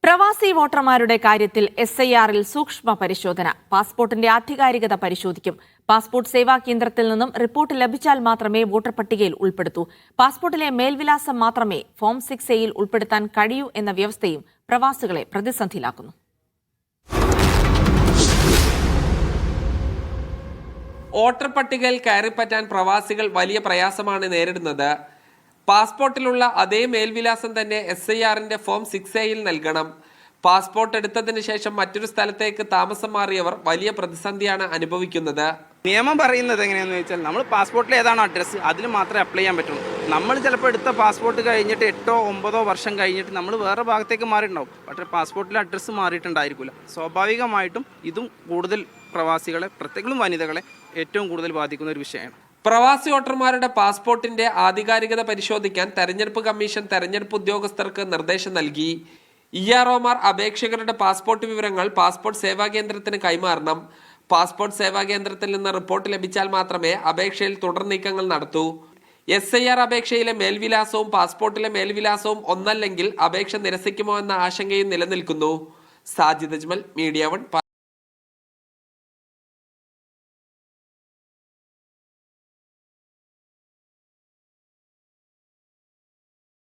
പ്രവാസി വോട്ടർമാരുടെ കാര്യത്തിൽ SIRൽ സൂക്ഷ്മ പരിശോധന. പാസ്പോർട്ടിന്റെ ആധികാരികത പരിശോധിക്കും. പാസ്പോർട്ട് സേവാ കേന്ദ്രത്തിൽ നിന്നും റിപ്പോർട്ട് ലഭിച്ചാൽ മാത്രമേ വോട്ടർ പട്ടികയിൽ ഉൾപ്പെടുത്തൂ. പാസ്പോർട്ടിലെ മേൽവിലാസം മാത്രമേ ഫോം 6Aയിൽ ഉൾപ്പെടുത്താൻ കഴിയൂ എന്ന വ്യവസ്ഥയും പ്രവാസികളെ പ്രതിസന്ധിയിലാക്കുന്നു. വോട്ടർ പട്ടികയിൽ കയറിപ്പറ്റാൻ പ്രവാസികൾ വലിയ പ്രയാസമാണ് നേരിടുന്നത്. പാസ്പോർട്ടിലുള്ള അതേ മേൽവിലാസം തന്നെ SIRന്റെ ഫോം 6Aയിൽ നൽകണം. പാസ്പോർട്ട് എടുത്തതിന് ശേഷം മറ്റൊരു സ്ഥലത്തേക്ക് താമസം മാറിയവർ വലിയ പ്രതിസന്ധിയാണ് അനുഭവിക്കുന്നത്. നിയമം പറയുന്നത് എങ്ങനെയാണെന്ന് വെച്ചാൽ നമ്മൾ പാസ്പോർട്ടിൽ ഏതാണ് അഡ്രസ്സ് അതിൽ മാത്രമേ അപ്ലൈ ചെയ്യാൻ പറ്റുള്ളൂ. നമ്മൾ ചിലപ്പോൾ എടുത്ത പാസ്പോർട്ട് കഴിഞ്ഞിട്ട് 8 or 9 വർഷം കഴിഞ്ഞിട്ട് നമ്മൾ വേറെ ഭാഗത്തേക്ക് മാറിയിട്ടുണ്ടാവും. പക്ഷേ പാസ്പോർട്ടിലെ അഡ്രസ്സ് മാറിയിട്ടുണ്ടായിരിക്കില്ല. സ്വാഭാവികമായിട്ടും ഇതും കൂടുതൽ പ്രവാസികളെ, പ്രത്യേകിച്ചും വനിതകളെ ഏറ്റവും കൂടുതൽ ബാധിക്കുന്ന ഒരു വിഷയമാണ്. പ്രവാസി വോട്ടർമാരുടെ പാസ്പോർട്ടിന്റെ ആധികാരികത പരിശോധിക്കാൻ തെരഞ്ഞെടുപ്പ് കമ്മീഷൻ തെരഞ്ഞെടുപ്പ് ഉദ്യോഗസ്ഥർക്ക് നിർദ്ദേശം നൽകി. EROമാർ അപേക്ഷകരുടെ പാസ്പോർട്ട് വിവരങ്ങൾ പാസ്പോർട്ട് സേവാ കേന്ദ്രത്തിന് കൈമാറണം. പാസ്പോർട്ട് സേവാ കേന്ദ്രത്തിൽ നിന്ന് റിപ്പോർട്ട് ലഭിച്ചാൽ മാത്രമേ അപേക്ഷയിൽ തുടർ നീക്കങ്ങൾ നടത്തൂ. SIR അപേക്ഷയിലെ മേൽവിലാസവും പാസ്പോർട്ടിലെ മേൽവിലാസവും ഒന്നല്ലെങ്കിൽ അപേക്ഷ നിരസിക്കുമോ എന്ന ആശങ്കയും നിലനിൽക്കുന്നു. സാജിദ് അജ്മൽ, മീഡിയ 1.